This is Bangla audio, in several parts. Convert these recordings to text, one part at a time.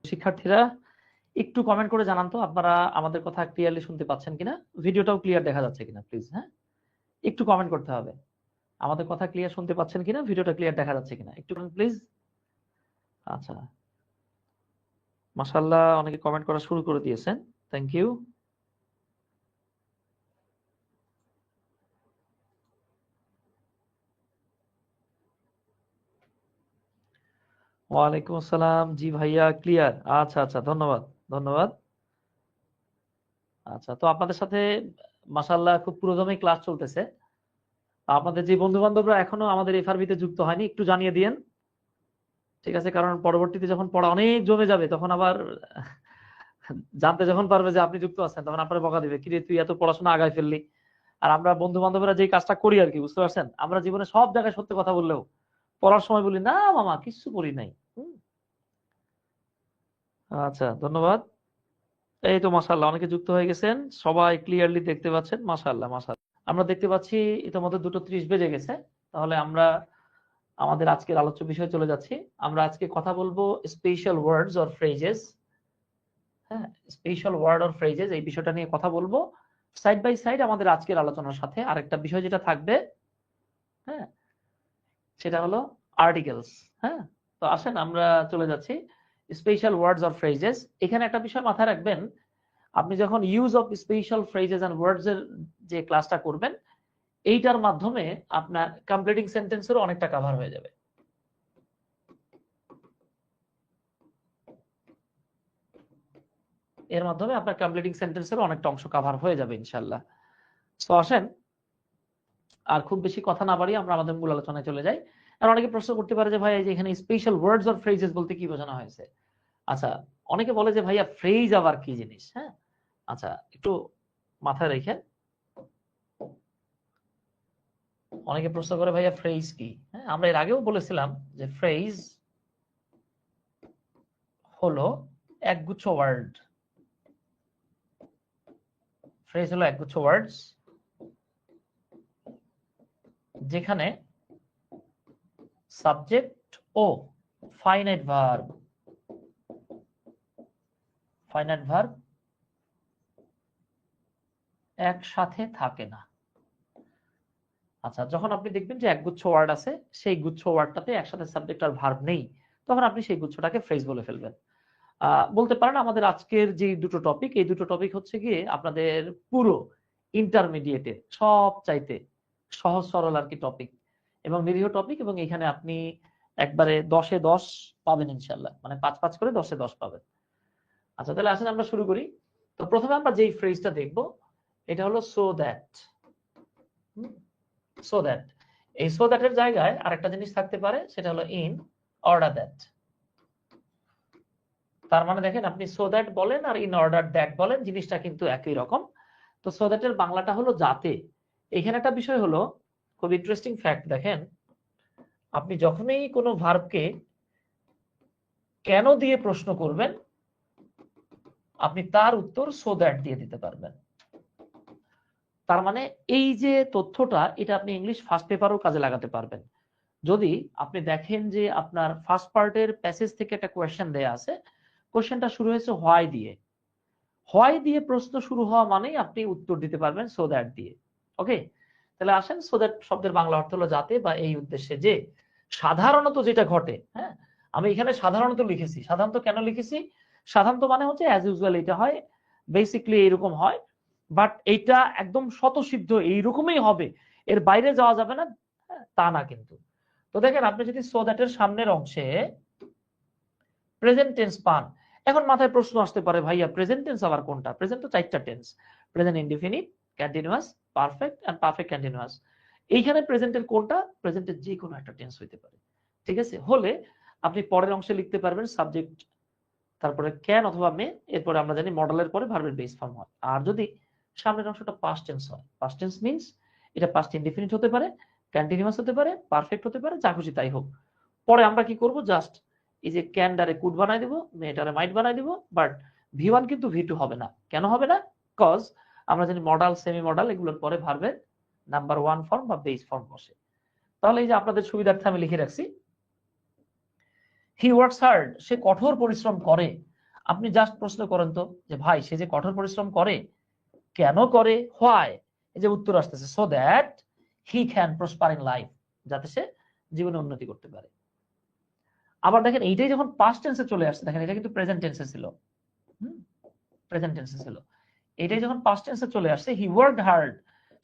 শিক্ষার্থীরা একটু কমেন্ট করে জানান তো আপনারা আমাদের কথা ক্লিয়ারলি শুনতে পাচ্ছেন কিনা, ভিডিওটাও ক্লিয়ার দেখা যাচ্ছে কিনা প্লিজ। হ্যাঁ, একটু কমেন্ট করতে হবে আমাদের কথা ক্লিয়ার শুনতে পাচ্ছেন কিনা, ভিডিওটা ক্লিয়ার দেখা যাচ্ছে কিনা, একটু প্লিজ। আচ্ছা, মাশাআল্লাহ অনেকে কমেন্ট করা শুরু করে দিয়েছেন, থ্যাংক ইউ। ওয়ালাইকুম আসসালাম, জি ভাইয়া ক্লিয়ার। আচ্ছা আচ্ছা, ধন্যবাদ ধন্যবাদ। আচ্ছা, তো আপনাদের সাথে মাশাআল্লাহ খুব পুরোদমে ক্লাস চলতেছে। আপনাদের যে বন্ধু বান্ধবরা এখনো আমাদের এফআরবিতে যুক্ত হয়নি একটু জানিয়ে দিয়েন, ঠিক আছে? কারণ পরবর্তীতে যখন পড়া অনেক জমে যাবে তখন আবার জানতে যখন পারবে যে আপনি যুক্ত আছেন তখন আপনার বকা দিবে, কিরে তুই এত পড়াশোনা আগায় ফেললি। আর আমরা বন্ধু বান্ধবরা যে কাজটা করি আর কি, বুঝতে পারছেন, আমরা জীবনে সব জায়গায় সত্যি কথা বললেও পড়ার সময় বলি না মামা কিচ্ছু পড়ি নাই। আচ্ছা ধন্যবাদ। এই তো মাশাআল্লাহ অনেকে যুক্ত হয়ে গেছেন, সবাই ক্লিয়ারলি দেখতে পাচ্ছেন, মাশাআল্লাহ মাশাআল্লাহ। আমরা দেখতে পাচ্ছি ইতিমধ্যে 2:30 বেজে গেছে। তাহলে আমরা আমাদের আজকের আলোচ্য বিষয়ে চলে যাচ্ছি। আমরা আজকে কথা বলবো স্পেশাল ওয়ার্ডস অর ফ্রেজেস। হ্যাঁ, স্পেশাল ওয়ার্ড অর ফ্রেজেস এই বিষয়টা নিয়ে কথা বলবো সাইড বাই সাইড আমাদের আজকের আলোচনার সাথে। আরেকটা বিষয় যেটা থাকবে, হ্যাঁ, সেটা হলো আর্টিকেলস। হ্যাঁ, তো আসেন আমরা চলে যাচ্ছি স্পেশাল ওয়ার্ডস অর ফ্রেজেস। এখানে একটা বিষয় মাথায় রাখবেন, আপনি যখন use of special phrases and words এর যে ক্লাসটা করবেন, এইটার মাধ্যমে আপনার কমপ্লিটিং সেন্টেন্সেরও অনেকটা কভার হয়ে যাবে। এর মাধ্যমে আপনার কমপ্লিটিং সেন্টেন্সেরও অনেকটা অংশ কভার হয়ে যাবে ইনশাআল্লাহ। তো আসেন আর খুব বেশি কথা না বাড়িয়ে আমরা আমাদের মূল আলোচনায় চলে যাই। আর অনেকে প্রশ্ন করতে পারে যে ভাই এই যে এখানে স্পেশাল ওয়ার্ডস অর ফ্রেজেস বলতে কি বোঝানো হয়েছে। আচ্ছা, অনেকে বলে যে ভাইয়া ফ্রেজ আবার কি জিনিস। হ্যাঁ, আচ্ছা একটু মাথায় রেখে, অনেকে প্রশ্ন করে ভাইয়া ফ্রেজ কি। হ্যাঁ, আমরা এর আগেও বলেছিলাম যে ফ্রেজ হলো একগুচ্ছ ওয়ার্ড। ফ্রেজ হলো একগুচ্ছ ওয়ার্ডস যেখানে সাবজেক্ট ও ফাইনাইট ভার্ব একসাথে থাকে না। আচ্ছা, যখন আপনি দেখবেন যে একগুচ্ছ ওয়ার্ড আছে, সেই গুচ্ছ ওয়ার্ডটাতে একসাথে সাবজেক্ট আর ভার্ব নেই, তখন আপনি সেই গুচ্ছটাকে ফ্রেজ বলে ফেলবেন। বলতে পারেন আমাদের আজকের যে দুটো টপিক, এই দুটো টপিক হচ্ছে গিয়ে আপনাদের পুরো ইন্টারমিডিয়েটের সব চাইতে সহজ সরল আর কি টপিক এবং নিরীহ টপিক, এবং এখানে আপনি একবারে 10-এ 10 পাবেন ইনশাল্লাহ, মানে 5-5 করে 10-এ 10 পাবেন। আচ্ছা, তাহলে আসেন আমরা শুরু করি। তো প্রথমে আমরা যেই ফ্রেজটা দেখব এটা হলো সো দ্যাট। সো দ্যাট, এই সো দ্যাটের জায়গায় আরেকটা জিনিস থাকতে পারে, সেটা হলো ইন অর্ডার দ্যাট। তার মানে দেখেন আপনি সো দ্যাট বলেন আর ইন অর্ডার দ্যাট বলেন, জিনিসটা কিন্তু একই রকম। তো সো দ্যাটের বাংলাটা হলো যাতে। এখানে একটা বিষয় হলো খুব ইন্টারেস্টিং ফ্যাক্ট, দেখেন আপনি যখনই কোনো ভার্বকে কেন দিয়ে প্রশ্ন করবেন, আপনি তার উত্তর সো দ্যাট দিয়ে দিতে পারবেন। তার মানে এই যে তথ্যটা, এটা আপনি ইংলিশ ফার্স্ট পেপারও কাজে লাগাতে পারবেন। যদি আপনি দেখেন যে আপনার ফার্স্ট পার্টের প্যাসেজ থেকে একটা কোয়েশ্চেন দেয়া আছে, কোয়েশ্চেনটা শুরু হয়েছে হোয়াই দিয়ে, হোয়াই দিয়ে প্রশ্ন শুরু হওয়া মানেই আপনি উত্তর দিতে পারবেন সো দ্যাট দিয়ে। ওকে, তাহলে আসেন সো দ্যাট শব্দের বাংলা অর্থ হলো যাতে বা এই উদ্দেশ্যে যে। সাধারণত যেটা ঘটে, হ্যাঁ, আমি এখানে সাধারণত লিখেছি। সাধারণত কেন লিখেছি? সাধারণত মানে হচ্ছে অ্যাজ ইউজুয়াল, এটা হয় বেসিকলি এইরকম হয়, বাট এইটা একদম স্বতঃসিদ্ধ এইরকমই হবে, এর বাইরে যাওয়া যাবে না, তা না কিন্তু। তো দেখেন আপনি যদি সো দ্যাটের সামনের অংশে প্রেজেন্ট টেন্স পান, এখন মাথায় প্রশ্ন আসতে পারে ভাইয়া প্রেজেন্ট টেন্স আবার কোনটা? প্রেজেন্ট তো 4টা tense, present indefinite, continuous, perfect and perfect continuous. এইখানে প্রেজেন্টের কোনটা? প্রেজেন্টের যে কোনো একটা টেন্স হইতে পারে, ঠিক আছে? হলে আপনি পরের অংশে লিখতে পারবেন সাবজেক্ট, তারপরে ক্যান অথবা মে, এরপরে আমরা জানি মডেলের পরে ভার্বের বেস ফর্ম হয়। আর যদি সামনের অংশটা পাস্ট টেন্স হয়, পাস্ট টেন্স মিন্স এটা পাস্ট ইনডিফিনিট হতে পারে, কন্টিনিউয়াস হতে পারে, পারফেক্ট হতে পারে, যা খুশি তাই হোক। পরে আমরা কি করব, জাস্ট এই যে ক্যানডারে কুড বানাই দিব, মেটারে মাইট বানাই দিব, বাট ভি1 কিন্তু ভি2 হবে না। কেন হবে না? কজ আমরা জানি মডাল, সেমি মডাল এগুলোর পরে ভার্বের নাম্বার 1 ফর্ম বা বেস ফর্ম বসে। তাহলে এই যে আপনাদের সুবিধার্থে আমি লিখে রাখছি, হি ওয়ার্কস হার্ড, সে কঠোর পরিশ্রম করে। আপনি জাস্ট প্রশ্ন করেন তো যে ভাই সে যে কঠোর পরিশ্রম করে কেন করে, হোয়াই, এই যে উত্তর আসতেছে so that he can prosper in life, যাতে সে জীবনে উন্নতি করতে পারে। আবার দেখেন এইটাই যখন পাস্ট টেন্সে চলে আসছে, দেখেন এটা কিন্তু প্রেজেন্ট টেন্সে ছিল, প্রেজেন্ট টেন্সে ছিল, এটাই যখন পাস্ট টেন্সে চলে আসছে হি ওয়ার্কড হার্ড,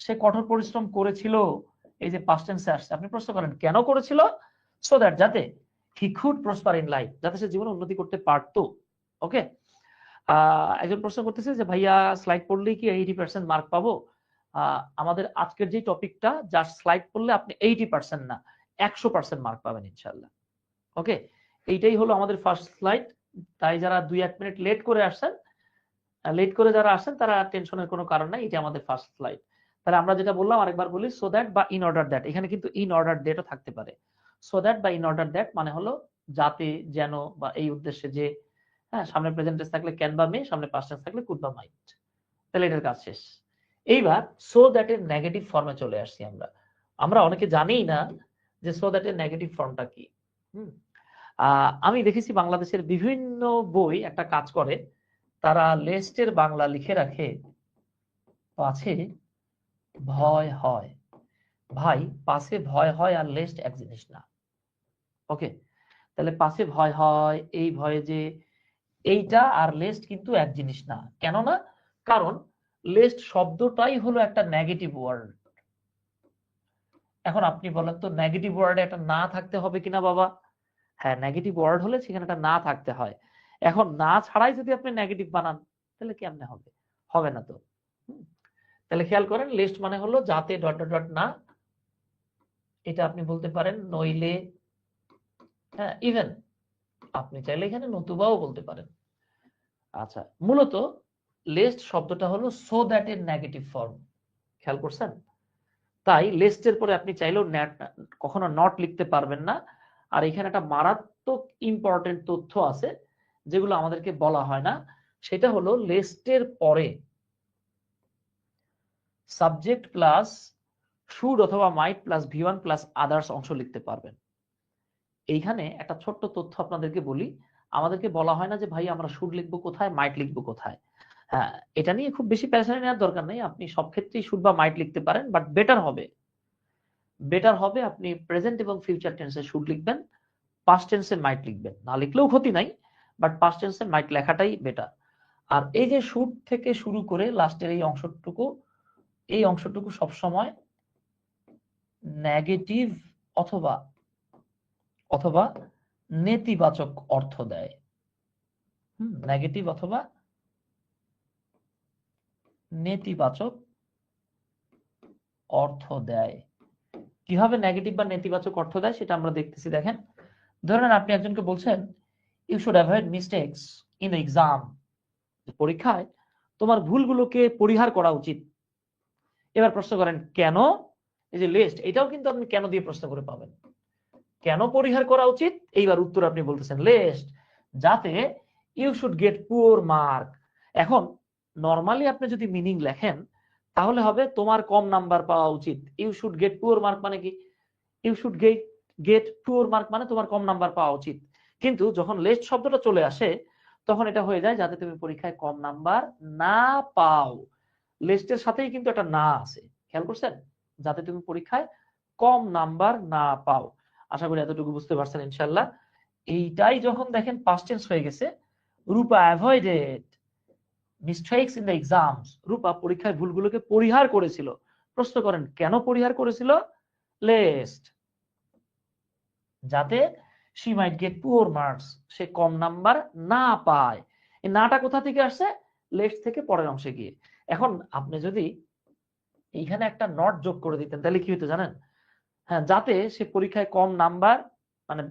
সে কঠোর পরিশ্রম করেছিল, এই যে পাস্ট টেন্সে আসছে, আপনি প্রশ্ন করেন কেন করেছিল, সো দ্যাট, যাতে he could prosper in life, যাতে সে জীবনে উন্নতি করতে পারতো। ওকে, একজন প্রশ্ন করতেছে যে ভাইয়া স্লাইড পড়লেই কি 80% মার্ক পাবো? আমাদের আজকের যে টপিকটা, জাস্ট স্লাইড পড়লে আপনি 80% না 100% মার্ক পাবেন ইনশাআল্লাহ। ওকে, এইটাই হলো আমাদের ফার্স্ট স্লাইড। তাই যারা 2-1 মিনিট লেট করে আসছেন, লেট করে যারা আসছেন তারা টেনশনের কোনো কারণ নাই, এটা আমাদের ফার্স্ট স্লাইড। তাহলে আমরা যেটা বললাম আরেকবার বলি, সো দ্যাট বা ইন অর্ডার দ্যাট, এখানে কিন্তু ইন অর্ডার দ্যাটও থাকতে পারে। সো দ্যাট বা ইন অর্ডার দ্যাট মানে হলো যাতে, যেন, বা এই উদ্দেশ্যে যে, হ্যাঁ, সামনে প্রেজেন্ট টেন্স থাকলে ক্যান বা মে, সামনে পাস্ট টেন্স থাকলে কুড বা মাইট। তাহলে এটার কাজ শেষ। এইবার সো দ্যাট এর নেগেটিভ ফর্মে চলে আসছি আমরা। আমরা অনেকে জানিই না যে সো দ্যাট এর নেগেটিভ ফর্মটা কি। আমি দেখেছি বাংলাদেশের বিভিন্ন বই একটা কাজ করে, তারা লেস্টের বাংলা লিখে রাখে পাছে ভয় হয়। ভাই, পাছে ভয় হয় আর লেস্ট এক জিনিস না। ওকে, তাহলে পাছে ভয় হয়, এই ভয়ে যে, এইটা আর লেস্ট কিন্তু এক জিনিস না। কেন না? কারণ লেস্ট শব্দটাই হলো একটা নেগেটিভ ওয়ার্ড। এখন আপনি বলেন তো নেগেটিভ ওয়ার্ডে একটা না থাকতে হবে কিনা বাবা? হ্যাঁ, নেগেটিভ ওয়ার্ড হলে সেখানে একটা না থাকতে হয়। এখন না ছাড়াই যদি আপনি নেগেটিভ বানান তাহলে কেমনে হবে? হবে না তো। তাহলে খেয়াল করেন, লিস্ট মানে হলো যাতে ডট ডট ডট না, এটা আপনি বলতে পারেন নইলে, হ্যাঁ, ইভেন আপনি চাইলে এখানে নতুবাও বলতে পারেন। আচ্ছা, মূলত লিস্ট শব্দটা হলো সো দ্যাট এর নেগেটিভ ফর্ম, খেয়াল করছেন? তাই লিস্টের পরে আপনি চাইলেও কখনো নট লিখতে পারবেন না। আর এখানে একটা মারাত্মক ইম্পর্টেন্ট তথ্য আছে যেগুলো আমাদেরকে বলা হয় না, সেটা হলো লিস্টের পরে সাবজেক্ট প্লাস শুড অথবা মাইট প্লাস ভি1 প্লাস আদার্স অংশ লিখতে পারবেন। এইখানে একটা ছোট্ট তথ্য আপনাদেরকে বলি, আমাদেরকে বলা হয় না যে ভাই আমরা শুড লিখবো কোথায়, মাইট লিখবো কোথায়। হ্যাঁ, এটা নিয়ে খুব বেশি প্যারাশানি নেওয়ার দরকার নেই, আপনি সব ক্ষেত্রেই শুড বা মাইট লিখতে পারেন, বাট বেটার হবে আপনি প্রেজেন্ট এবং ফিউচার টেন্সে শুড লিখবেন, পাস্ট টেন্সে মাইট লিখবেন। না লিখলেও ক্ষতি নাই, বাট পাস্ট টেন্সে মাইট লেখাটাই বেটার। আর এই যে শুড থেকে শুরু করে লাস্টের এই অংশটুকু সবসময় নেগেটিভ অথবা অথবা নেতিবাচক অর্থ দেয়। নেগেটিভ অথবা নেতিবাচক অর্থ দেয়। কিভাবে নেগেটিভ বা নেতিবাচক অর্থ দেয় সেটা আমরা দেখতেছি। দেখেন, ধরেন আপনি একজনকে বলছেন you should avoid mistakes in the exam, পরীক্ষায় তোমার ভুলগুলোকে পরিহার করা উচিত। এবার প্রশ্ন করেন কেন? এই যে লিস্ট, এটাও কিন্তু আপনি কেন দিয়ে প্রশ্ন করে পাবেন। কেন পরিহার করা উচিত? এইবার উত্তর আপনি বলতেছেন লিস্ট, যাতে you should get poor mark. এখন নরমালি আপনি যদি মিনিং লেখেন তাহলে হবে তোমার কম নাম্বার পাওয়া উচিত। You should get poor mark মানে কি? You should get poor mark মানে তোমার কম নাম্বার পাওয়া উচিত। কিন্তু যখন লিস্ট শব্দটা চলে আসে তখন এটা হয়ে যায় যাতে তুমি পরীক্ষায় কম নাম্বার না পাও। লিস্টের সাথেই কিন্তু একটা না আছে, খেয়াল করছেন? যাতে তুমি পরীক্ষায় কম নাম্বার না পাও। আশা করি এতটুকু বুঝতে পারছেন ইনশাআল্লাহ। এইটাই যখন দেখেন পাস্ট টেন্স হয়ে গেছে, Rupa avoided mistakes in the exams, Rupa পরীক্ষায় ভুলগুলোকে পরিহার করেছিল। প্রশ্ন করেন কেন পরিহার করেছিল? লিস্ট, যাতে she might get poor marks, say com number না পায়। এই নাটা কোথা থেকে আসছে? লেফট থেকে পরের অংশে গিয়ে। এখন আপনি যদি এইখানে একটা নট যোগ করে দিতেন তাহলে কি হতো জানেন? হ্যাঁ, যাতে সে পরীক্ষায় কম নাম্বার, মানে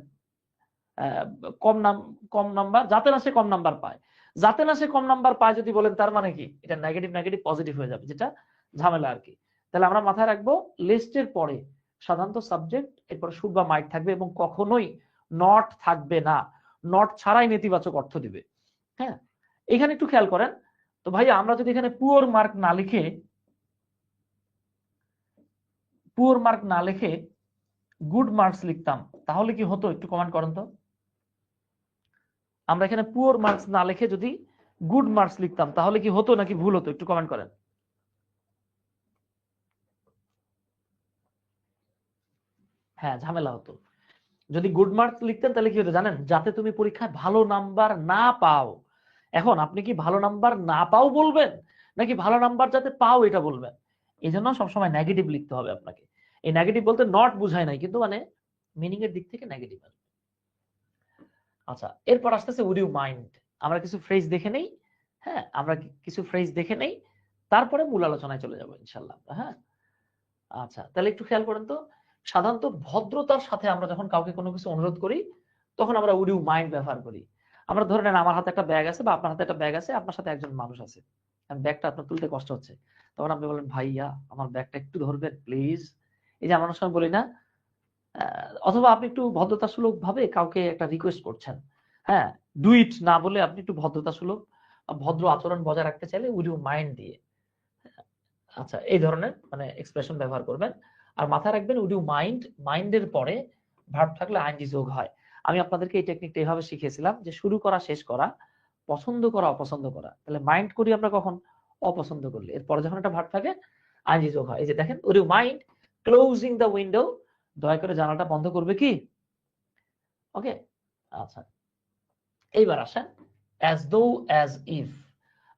কম নাম্বার, যাতে না সে কম নাম্বার পায়। যাতে না সে কম নাম্বার পায় যদি বলেন তার মানে কি? এটা নেগেটিভ নেগেটিভ পজিটিভ হয়ে যাবে, যেটা ঝামেলা আর কি। তাহলে আমরা মাথায় রাখবো লিস্টের পরে সাধারণত সাবজেক্ট, এরপর শুড বা মাইট থাকবে এবং কখনোই নট থাকবে না। নট ছাড়াই নেতিবাচক অর্থ দিবে। হ্যাঁ, এখানে একটু খেয়াল করেন তো ভাইয়া, আমরা যদি এখানে পুয়ার মার্ক না লিখে গুড মার্কস লিখতাম তাহলে কি হতো? একটু কমেন্ট করেন তো। আমরা এখানে পুয়ার মার্কস না লিখে যদি গুড মার্কস লিখতাম তাহলে কি হতো নাকি ভুল হতো? একটু কমেন্ট করেন। হ্যাঁ, ঝামেলা হতো। যদি গুড মার্কস লিখতেন তাহলে কি হতো জানেন? যাতে তুমি পরীক্ষায় ভালো নাম্বার না পাও। এখন আপনি কি ভালো নাম্বার না পাও বলবেন নাকি ভালো নাম্বার যাতে পাও এটা বলবেন? এই জন্য সবসময় নেগেটিভ লিখতে হবে আপনাকে। এই নেগেটিভ বলতে নট বুঝায় নাই, কিন্তু মানে মিনিং এর দিক থেকে নেগেটিভ। আচ্ছা, এরপর আসতেছে উড ইউ মাইন্ড। আমরা কিছু ফ্রেজ দেখে নেই। হ্যাঁ, আমরা কিছু ফ্রেজ দেখে নেই, তারপরে মূল আলোচনায় চলে যাবো ইনশাল্লাহ। হ্যাঁ, আচ্ছা, তাহলে একটু খেয়াল করেন তো। সাধারণত ভদ্রতার সাথে আমরা যখন কাউকে কোনো কিছু অনুরোধ করি তখন আমরা উড ইউ মাইন্ড ব্যবহার করি। আমরা ধরে নেন আমার হাতে একটা ব্যাগ আছে বা আপনার হাতে একটা ব্যাগ আছে, আপনার সাথে একজন মানুষ আছে, ব্যাগটা আপনার তুলতে কষ্ট হচ্ছে, তখন আপনি বলেন ভাইয়া আমার ব্যাগটা একটু ধরবেন প্লিজ। এই যে আমরা অনেক সময় বলি না? অথবা আপনি একটু ভদ্রতাসুলভ ভাবে কাউকে একটা রিকোয়েস্ট করছেন, হ্যাঁ, ডু ইট না বলে আপনি একটু ভদ্রতাসুলভ ভদ্র আচরণ বজায় রাখতে চাইলে উড ইউ মাইন্ড দিয়ে, আচ্ছা, এই ধরনের মানে এক্সপ্রেশন ব্যবহার করবেন। আর মাথায় রাখবেন উড ইউ মাইন্ড, মাইন্ডের পরে ভার্ব থাকলে আইএনজি যোগ হয়। আমি আপনাদেরকে এই টেকনিকটা এইভাবে শিখিয়েছিলাম যে শুরু করা, শেষ করা, পছন্দ করা, অপছন্দ করা। তাহলে মাইন্ড করি আমরা কখন? অপছন্দ করলে। এরপরে যখন একটা ভার্ব থাকে আইএনজি যোগ হয়। এই যে দেখেন, would you mind closing the window, দয়া করে জানালাটা বন্ধ করবে কি? ওকে, আচ্ছা, এইবার আসেন অ্যাজ দো অ্যাজ ইফ।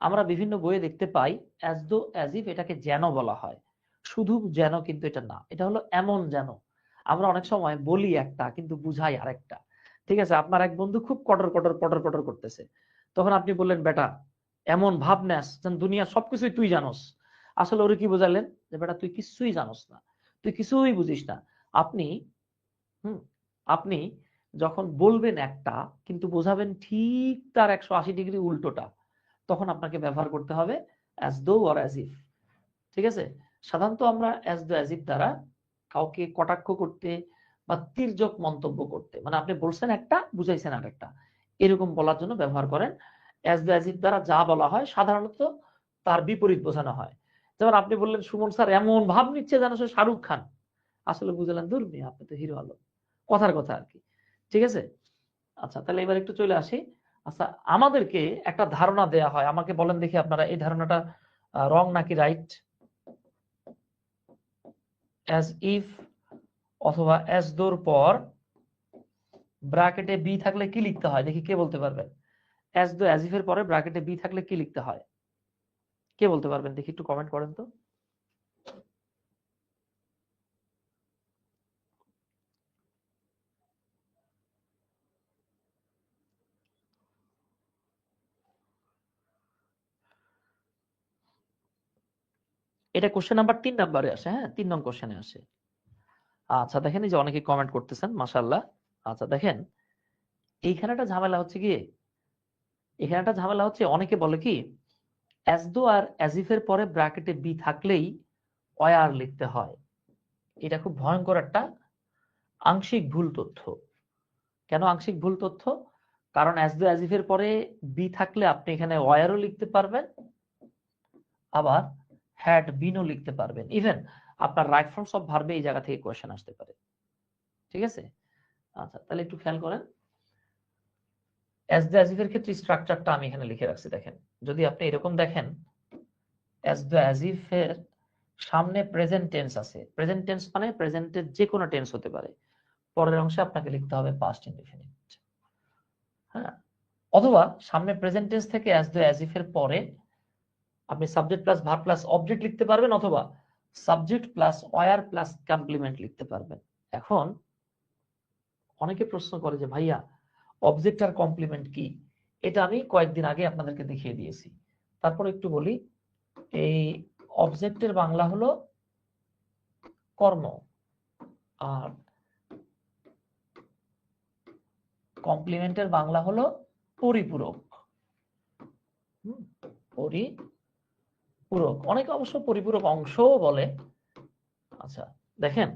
আমরা বিভিন্ন বইয়ে দেখতে পাই অ্যাজ দো অ্যাজ ইফ এটাকে যেন বলা হয়, শুধু যেন কিন্তু এটা না, এটা হলো এমন যেন। আমরা অনেক সময় বলি একটা কিন্তু বুঝাই আরেকটা। ঠিক আছে, আপনার এক বন্ধু খুব কটর কটর পটর পটর করতেছে, তখন আপনি বললেন বেটা এমন ভাব নেস যেন দুনিয়ার সবকিছুই তুই জানোস। আসলে ওরে কি বোঝালেন? যে বেটা তুই কিছুই জানোস না, তুই কিছুই বুঝিস না। আপনি হুম আপনি যখন বলবেন একটা কিন্তু বোঝাবেন ঠিক তার 180 ডিগ্রি উল্টোটা, তখন আপনাকে ব্যবহার করতে হবে as though or as if. ঠিক আছে, সাধারণত আমরা অ্যাজ দো অ্যাজ ইফ দ্বারা কাউকে কটাক্ষ করতে বা তির্যক মন্তব্য করতে, মানে আপনি বলছেন একটা বুঝাইছেন আরেকটা, এরকম বলার জন্য ব্যবহার করেন। অ্যাজ দো অ্যাজ ইফ দ্বারা যা বলা হয় সাধারণত তার বিপরীত বোঝানো হয়। যেমন আপনি বললেন সুমন স্যার এমন ভাব নিচ্ছে যেন সে শাহরুখ খান, আসলে বুঝলেন দূর মিয়া আপনি তো হিরো আলম, কথার কথা আর কি। ঠিক আছে, আচ্ছা, তাহলে এবার একটু চলে আসি। আচ্ছা, আমাদেরকে একটা ধারণা দেয়া হয়, আমাকে বলেন দেখি আপনারা এই ধারণাটা রং নাকি রাইট? অ্যাজ ইফ অথবা অ্যাজ দোর পর ব্র্যাকেটে বি থাকলে কি লিখতে হয় দেখি, কে বলতে পারবেন? অ্যাজ দো অ্যাজ ইফ এর পরে ব্র্যাকেটে বি থাকলে কি লিখতে হয়? কে বলতে পারবেন দেখি, একটু কমেন্ট করেন তো। এটা কোশ্চেন নাম্বার 3 নাম্বারে আসে, হ্যাঁ 3 নং কোশ্চেনে আসে। আচ্ছা দেখেন, এই যে অনেকে কমেন্ট করতেছেন, মাশাআল্লাহ। আচ্ছা দেখেন, এইখানে একটা ঝামেলা হচ্ছে কি, এখানে একটা ঝামেলা হচ্ছে, অনেকে বলে কি as though R as if এর পরে ব্র্যাকেটে বি থাকলেই ওয়ার লিখতে হয়। এটা খুব ভয়ঙ্কর একটা আংশিক ভুল তথ্য। কেন আংশিক ভুল তথ্য? কারণ অ্যাজ দো অ্যাজ ইফ এর পরে বি থাকলে আপনি এখানে ওয়ারও লিখতে পারবেন, আবার হ্যাড বিনও লিখতে পারবেন। ইভেন আপনার রাইট ফর্মস অফ ভার্বে এই জায়গা থেকে কোয়েশ্চেন আসতে পারে। ঠিক আছে, আচ্ছা তাহলে একটু খেয়াল করেন। অ্যাজ দো অ্যাজ ইফ এর ক্ষেত্রে স্ট্রাকচারটা আমি এখানে লিখে রাখছি, দেখেন। যদি আপনি এরকম দেখেন, অ্যাজ দো অ্যাজ ইফ এর সামনে প্রেজেন্ট টেন্স আছে, প্রেজেন্ট টেন্স মানে প্রেজেন্টের যে কোনো টেন্স হতে পারে, পরের অংশে আপনাকে লিখতে হবে পাস্ট ইনডেফিনিট। হ্যাঁ, অথবা সামনে প্রেজেন্ট টেন্স থেকে অ্যাজ দো অ্যাজ ইফ এর পরে আপনি subject plus verb plus object লিখতে পারবেন, অথবা subject plus were plus complement লিখতে পারবেন। এখন অনেকে প্রশ্ন করে যে ভাইয়া অবজেক্ট আর কমপ্লিমেন্ট কি? এটা আমি কয়েকদিন আগে আপনাদেরকে দেখিয়ে দিয়েছি, তারপর একটু বলি। এই অবজেক্টের বাংলা হলো কর্ম, আর কমপ্লিমেন্টের বাংলা হলো পরিপূরক। পরিপূরক, অনেকে অবশ্য পরিপূরক অংশও বলে। আচ্ছা দেখেন,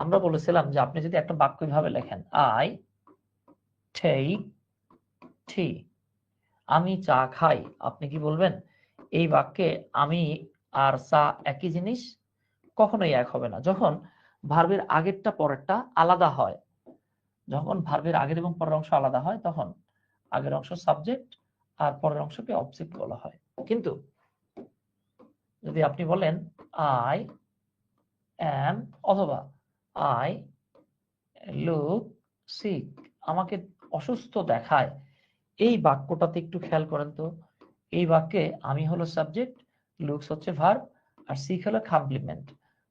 আমরা বলেছিলাম যে আপনি যদি একটা বাক্য ভাবে লেখেন, আই টেক টি, আমি চা খাই, আপনি কি বলবেন এই বাক্যে আমি আর চা একই জিনিস? কখনোই এক হবে না। যখন ভার্বের আগেরটা পরেরটা আলাদা হয়, যখন ভার্বের আগের এবং পরের অংশ আলাদা হয়, তখন আগের অংশ সাবজেক্ট আর পরের অংশকে অবজেক্ট বলা হয়। কিন্তু যদি আপনি বলেন আই অ্যাম অথবা আই লুক সিক, আমাকে অসুস্থ দেখায়, এই বাক্যটাতে একটু খেয়াল করেন তো। এই বাক্যে আমি হলো সাবজেক্ট, লুকস হচ্ছে ভার্ব, আর সিক হলো কমপ্লিমেন্ট।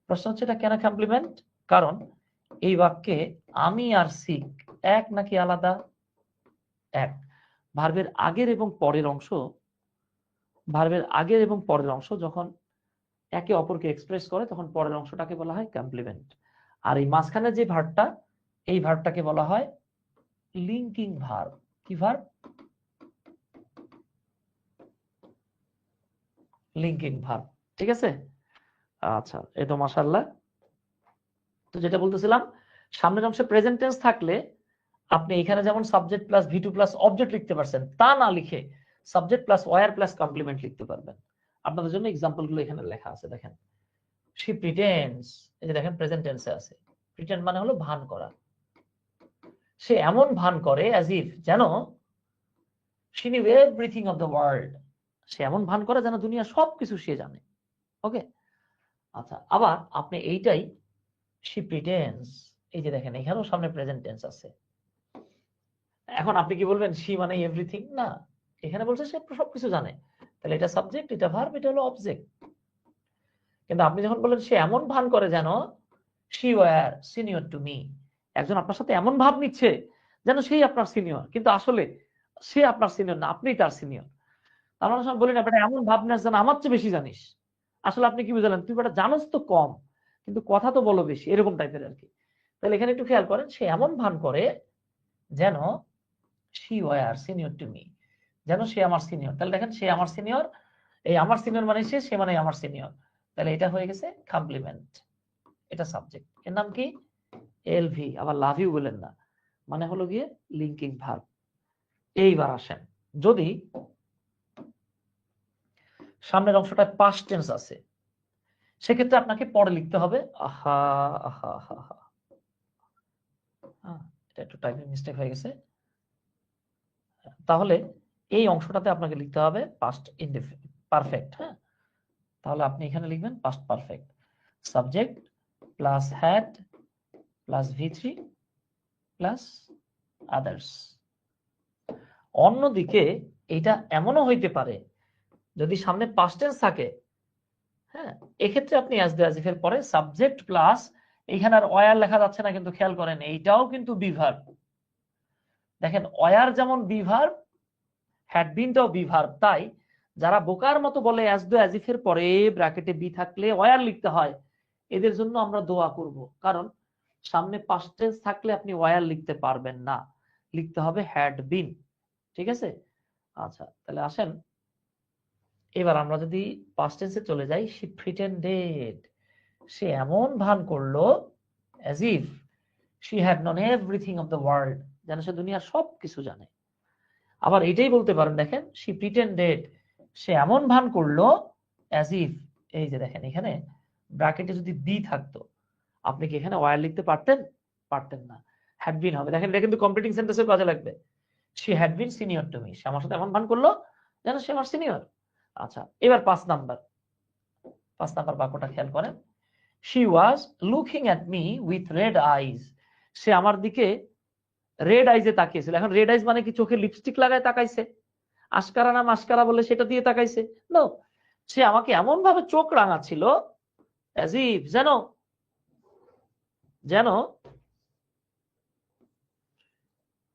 প্রশ্ন হচ্ছে এটা কেন কমপ্লিমেন্ট? কারণ এই বাক্যে আমি আর সিক এক নাকি আলাদা? এক। ভার্বের আগের এবং পরের অংশ যখন একে অপরকে এক্সপ্রেস করে তখন পরের অংশটাকে বলা হয় কমপ্লিমেন্ট। আর এই মাঝখানে যে ভার্বটা, এই ভার্বটাকে বলা হয় লিঙ্কিং ভার্ব। কি ভার্ব? Linking verb. ঠিক আছে? আচ্ছা, এই তো মাশাআল্লাহ। তো যেটা বলতেছিলাম, সামনের অংশে প্রেজেন্ট টেন্স থাকলে আপনি এখানে যেমন subject plus V two plus object লিখতে পারছেন, তা না লিখে subject plus were plus complement লিখতে পারবেন। আপনাদের জন্য এক্সাম্পল গুলো এখানে লেখা আছে, দেখেন। শি প্রিটেন্ডস, এই যে দেখেন প্রেজেন্ট টেন্সে আছে। প্রিটেন্ড মানে হলো ভান করা। সে এমন ভান করে অ্যাজ ইফ, যেন she knew everything of the world, সে এমন ভান করে যেন দুনিয়া সবকিছু সে জানে। ওকে, আচ্ছা, আবার আপনি এইটাই she pretends, এই যে দেখেন এখানেও সামনে প্রেজেন্ট টেন্স আছে। এখন আপনি কি বলবেন she মানে এভরিথিং? না, এখানে বলছে সে সবকিছু জানে, তাহলে এটা সাবজেক্ট, এটা ভার্ব, এটা হলো অবজেক্ট। কিন্তু আপনি যখন বলেন সে এমন ভান করে যেন she were senior to me, একজন আপনার সাথে এমন ভাব নিচ্ছে যেন সেই আপনার সিনিয়র, কিন্তু আসলে সে আপনার সিনিয়র না, আপনি তার সিনিয়র। আমরা সব বলি না বেটা এমন ভাব নিস যেন আমার চেয়ে বেশি জানিস। আসলে আপনি কি বুঝলেন? তুই বেটা জানোস তো কম, কিন্তু কথা তো বলো বেশি, এরকম টাইপের আর কি। তাহলে এখানে একটু খেয়াল করেন, সে এমন ভান করে যেন she were senior to me, যেন সে আমার সিনিয়র। তাহলে দেখেন সে আমার সিনিয়র, এই আমার সিনিয়র মানে সে মানে আমার সিনিয়র। তাহলে এটা হয়ে গেছে কমপ্লিমেন্ট, এটা সাবজেক্ট। এর নাম কি? এলভি। আবার লাভ ইউ বলেন না, মানে হলো গিয়ে লিঙ্কিং ভার্ব। এইবার আসেন, যদি সামনের অংশটা পাস্ট টেন্স আছে, সেক্ষেত্রে আপনাকে পরে লিখতে হবে আহা আহা আহা আহা। এটা একটু টাইপিং মিস্টেক হয়ে গেছে। তাহলে এই অংশটাতে আপনাকে লিখতে হবে পাস্ট পারফেক্ট। হ্যাঁ, তাহলে আপনি এখানে লিখবেন past perfect, subject plus had plus V3 plus others. অন্যদিকে এটা এমনও হইতে পারে যদি সামনে পাস্ট টেন্স থাকে, হ্যাঁ, এক্ষেত্রে আপনি অ্যাজ দ্য অ্যাজ ইফ এর পরে সাবজেক্ট প্লাস, এখানে আর ওয়ার লেখা যাচ্ছে না, কিন্তু খেয়াল করেন এইটাও কিন্তু বি ভার্ব। দেখেন ওয়ার যেমন বি ভার্ব, হ্যাড বিনটাও বি ভার্ব। তাই যারা বোকার মতো বলে অ্যাজ দ্য অ্যাজ ইফ এর পরে ব্র্যাকেটে বি থাকলে ওয়ার লিখতে হয়, এদের জন্য আমরা দোয়া করব, কারণ সামনে পাস্ট টেন্স থাকলে আপনি ওয়ার লিখতে পারবেন না, লিখতে হবে হ্যাড বিন। ঠিক আছে? আচ্ছা, তাহলে আসেন এবার আমরা যদি পাস্ট টেন্সে চলে যাই, শি প্রিটেন্ডেড, সে এমন ভান করলো as if she had known everything of the world, যেন সে দুনিয়ার সবকিছু জানে। আবার এটাই বলতে পারেন, দেখেন she pretended, সে এমন ভান করলো as if, এই যে দেখেন এখানে ব্র্যাকেটে যদি বি থাকতো, আপনি কি এখানে ওয়ার লিখতে পারতেন? পারতেন না, had been হবে। দেখেন এটা কিন্তু কমপ্লিটিং সেন্টেন্সের কাজে লাগবে। she had been senior to me, সে আমার সাথে এমন ভান করলো যেন সে আমার সিনিয়র। আচ্ছা, এবার 5 নাম্বার বাক্যটা খেয়াল করেন, she was looking at me with red eyes, সে আমার দিকে রেড আইজে তাকিয়েছিল। এখন রেড আইজ মানে কি চোখে লিপস্টিক লাগায় তাকাইছে? আশকারা না মাস্কারা বলে সেটা দিয়ে তাকাইছে? নো, সে আমাকে এমন ভাবে চোখ রাঙাচ্ছিল as if, যেন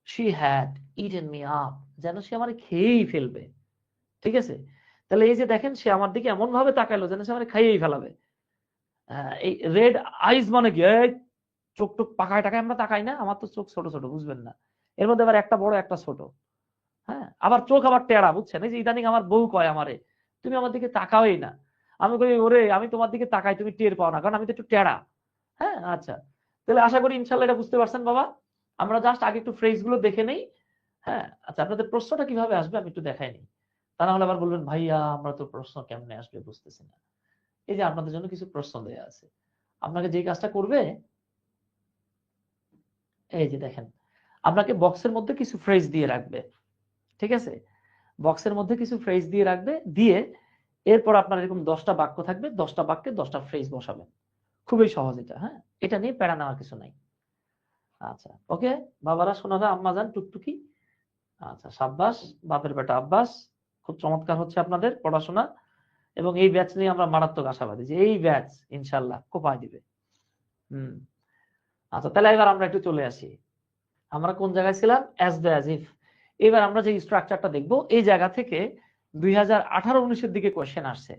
she had eaten me up, যেন সে আমারে খেয়েই ফেলবে। ঠিক আছে? তাহলে এই যে দেখেন সে আমার দিকে এমন ভাবে তাকাইলো যেন সে আমারে খাইয়েই ফেলাবে। এই রেড আইজ মানে কি? এই চোখ টোক পাকায় টাকায় আমরা তাকাই না? আমার তো চোখ ছোট ছোট, বুঝবেন না, এর মধ্যে আবার একটা বড় একটা ছোট। হ্যাঁ, আবার চোখ আবার টেরা, বুঝছেন? এই যে ইদানিং আমার বউ কয় আমারে, তুমি আমার দিকে তাকাওই না। আমি কই ওরে আমি তোমার দিকে তাকাই, তুমি টের পাও না, কারণ আমি তো একটু টেরা। হ্যাঁ, আচ্ছা, তাহলে আশা করি ইনশাল্লাহ এটা বুঝতে পারছেন বাবা। আমরা জাস্ট আগে একটু ফ্রেজ গুলো দেখে নেই। হ্যাঁ, আচ্ছা, আপনাদের প্রশ্নটা কিভাবে আসবে আমি একটু দেখাই নিই, তা না হলে আবার বলবেন ভাইয়া আমরা তো প্রশ্ন কেমনে আসবে বুঝতেছি না। এই যে আপনাদের জন্য কিছু প্রশ্ন দেয়া আছে, আপনাকে যে কাজটা করবে, এই যে দেখেন আপনাকে বক্সের মধ্যে কিছু ফ্রেজ দিয়ে রাখবে। ঠিক আছে, বক্সের মধ্যে কিছু ফ্রেজ দিয়ে রাখবে, দিয়ে এরপর আপনার এরকম 10টা বাক্য থাকবে, 10টা বাক্যে 10টা ফ্রেজ বসাবেন। খুবই সহজ এটা। হ্যাঁ, এটা নিয়ে প্যারা নেওয়ার কিছু নাই। আচ্ছা, ওকে বাবারা, সোনারা, আম্মা জান, টুকটুকি। আচ্ছা, সাব্বাস, বাপের বেটা আব্বাস। খুব চমৎকার হচ্ছে আপনাদের পড়াশোনা, এবং এই ব্যাচ নিয়ে আমরা মারাত্মক আশাবাদী যে এই ব্যাচ ইনশাল্লাহ কোপায় দিবে। আচ্ছা, তাহলে এবার আমরা একটু চলে আসি। আমরা কোন জায়গায় ছিলাম? As the as if. এবার আমরা যে স্ট্রাকচারটা দেখবো, এই জায়গা থেকে 2018-19-এর দিকে কোশ্চেন আসছে।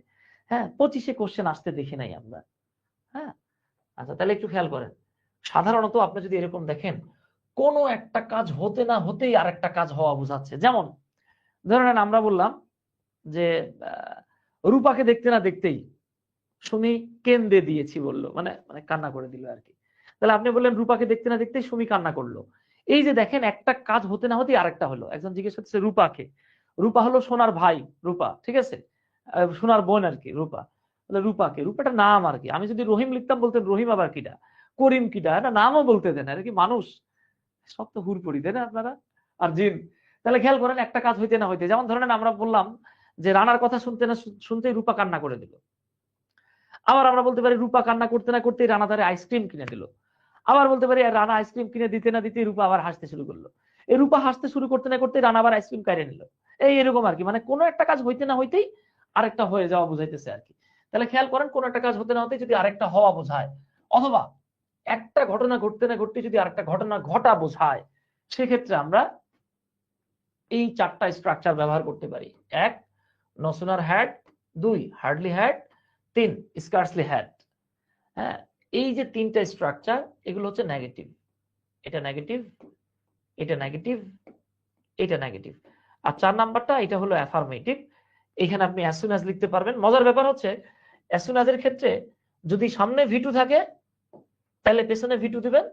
হ্যাঁ, 25-এ কোশ্চেন আসতে দেখি নাই আমরা। হ্যাঁ, আচ্ছা, তাহলে একটু খেয়াল করেন। সাধারণত আপনি যদি এরকম দেখেন, কোনো একটা কাজ হতে না হতেই আরেকটা কাজ হওয়া বোঝাচ্ছে। যেমন ধরেন আমরা বললাম যে রূপাকে দেখতে না দেখতেই সুমি কেন্দে দিয়েছি বললো, মানে মানে কান্না করে দিল আর কি। তাহলে আপনি বললেন রূপাকে দেখতে না দেখতেই সুমি কান্না করলো। এই যে দেখেন, একটা কাজ হতে না হতেই আরেকটা হলো। একজন জিজ্ঞেস করছে রূপাকে, রূপা হলো সোনার ভাই রূপা, ঠিক আছে, সোনার বোন আর কি রূপা। রূপাকে, রূপাটা নাম আর কি। আমি যদি রহিম লিখতাম বলতেন রহিম আবার কিটা, করিম কিটা, এটা নামও বলতে দেন আর কি। মানুষ সব তো হুড়পড়ি, তাই না আপনারা? আর জিন। তাহলে খেয়াল করেন, একটা কাজ হইতে না হইতে, যেমন ধরেন আমরা বললাম যে রানার কথা শুনতে না শুনতেই রূপা কান্না করে দিল। আবার আমরা বলতে পারি রূপা কান্না করতে না করতেই রানা তারে আইসক্রিম কিনে দিল। আবার বলতে পারি রানা আইসক্রিম কিনে দিতে না দিতে রূপা আবার হাসতে শুরু করলো। এই রূপা হাসতে শুরু করতে না করতে রানা আবার আইসক্রিম কাইরে নিল। এই এরকম আর কি, মানে কোনো একটা কাজ হইতে না হইতেই আরেকটা হয়ে যাওয়া বুঝাইতেছে আর কি। তাহলে খেয়াল করেন, কোন একটা কাজ হতে না হতে যদি আরেকটা হওয়া বোঝায়, অথবা একটা ঘটনা ঘটতে না ঘটতে যদি আরেকটা ঘটনা ঘটা বোঝায়, সেক্ষেত্রে আমরা এই 4টা স্ট্রাকচার ব্যবহার করতে পারি। 1, no sooner had. 2, hardly had. 3, scarcely had. হ্যাঁ, এই যে 3টা স্ট্রাকচার, এগুলো হচ্ছে নেগেটিভ। এটা নেগেটিভ, এটা নেগেটিভ, এটা নেগেটিভ। আর 4 নাম্বারটা, এটা হলো অ্যাফার্মেটিভ। এখানে আপনি অ্যাজ সুন অ্যাজ লিখতে পারবেন। মজার ব্যাপার হচ্ছে, অ্যাজ সুন অ্যাজ এর ক্ষেত্রে যদি সামনে V2 থাকে তাহলে পেছনে V2 দিবেন,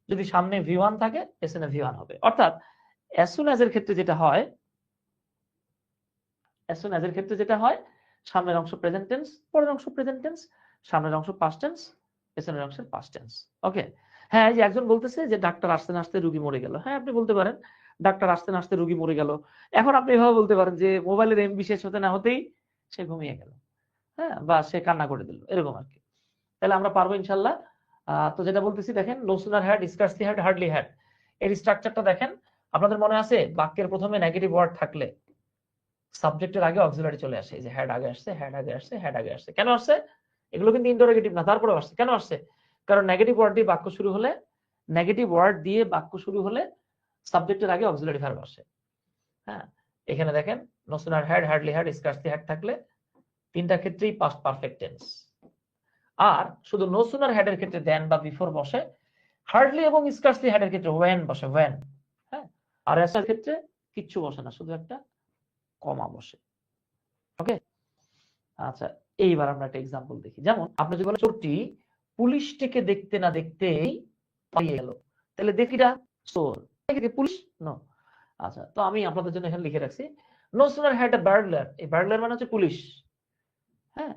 যদি সামনে V1 থাকে পেছনে V1 হবে। অর্থাৎ অ্যাজ সুন অ্যাজ এর ক্ষেত্রে যেটা হয়, অ্যাজ সুন অ্যাজ এর ক্ষেত্রে যেটা হয়, সামনের অংশ প্রেজেন্ট টেন্স, পরের অংশ প্রেজেন্ট টেন্স, সামনের অংশ পাস্ট টেন্স, পেছনের অংশের পাস্ট টেন্স। ওকে। হ্যাঁ, এই যে একজন বলতেছে যে ডাক্তার আসতে না আসতে রোগী মরে গেল। হ্যাঁ, আপনি বলতে পারেন ডাক্তার আসতে না আসতে রোগী মরে গেল। এখন আপনি এভাবে বলতে পারেন যে মোবাইলের এমবি শেষ হতে না হতেই সে ঘুমিয়ে গেল। হ্যাঁ, বা সে কান্না করে দিল, এরকম আর কি। তাহলে আমরা পারবো ইনশাল্লাহ। তো যেটা বলতেছি দেখেন, no sooner had, scarcely had, hardly had, এর স্ট্রাকচারটা দেখেন। আপনাদের মনে আছে, বাক্যের প্রথমে নেগেটিভ ওয়ার্ড থাকলে সাবজেক্টের আগে অক্সিলারি চলে আসে। যে হ্যাড আগে আসছে, হ্যাড আগে আসছে, হ্যাড আগে আসছে। কেন আসছে? এগুলো কিন্তু ইন্টারোগেটিভ না, তারপরে আসছে। কেন আসছে? কারণ নেগেটিভ ওয়ার্ড দিয়ে বাক্য শুরু হলে, নেগেটিভ ওয়ার্ড দিয়ে বাক্য শুরু হলে সাবজেক্টের আগে অক্সিলারি ভার্ব আসে। হ্যাঁ, এখানে দেখেন, no sooner had, hardly had, scarcely had থাকলে 3টা ক্ষেত্রেই পাস্ট পারফেক্ট টেন্স। আর শুধু নো সুনার হ্যাড এর ক্ষেত্রে দেন বা বিফোর বসে, হার্ডলি এবং স্কার্সলি হ্যাড এর ক্ষেত্রে ওয়েন বসে, ওয়েন। হ্যাঁ, আর এর ক্ষেত্রে কিচ্ছু বসে না, শুধু একটা কমা বসে। ওকে। আচ্ছা, এইবার আমরা একটা এক্সাম্পল দেখি। যেমন আপনি যদি বলেন চোরটি পুলিশটিকে দেখতে না দেখতেই পালিয়ে গেল, তাহলে দেখিটা চোর, পুলিশ নো। আচ্ছা, তো আমি আপনাদের জন্য এখানে লিখে রাখছি, নো সুনার হ্যাড এ বার্গলার। এই বার্গলার মানে হচ্ছে পুলিশ। হ্যাঁ,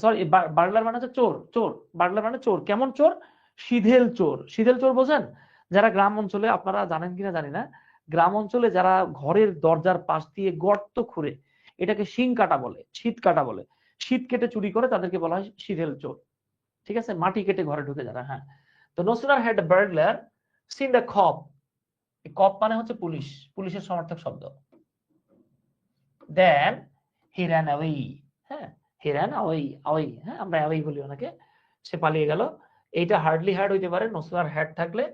সরি, বার্গলার মানে হচ্ছে চোর। চোর, বার্গলার মানে চোর। কেমন চোর? সিধেল চোর। সিধেল চোর বোঝেন? যারা গ্রাম অঞ্চলে, আপনারা জানেন কিনা জানি না, গ্রাম অঞ্চলে যারা ঘরের দরজার পাশ দিয়ে গর্ত খুঁড়ে, এটাকে শিং কাটা বলে, শীত কাটা বলে, শীত কেটে চুরি করে, তাদেরকে বলা হয় সিধেল চোর। ঠিক আছে, মাটি কেটে ঘরে ঢুকে যারা। হ্যাঁ, তো no sooner had a burglar seen the cop. Cop মানে হচ্ছে পুলিশ, পুলিশের সমর্থক শব্দ। দেন হি ran away। হ্যাঁ, হি ran away, away। হ্যাঁ, আমরা away বলি ওনাকে। সে পালিয়ে গেল। এইটা হার্ডলি হ্যাড হইতে পারে, নো সুনার হ্যাড থাকলে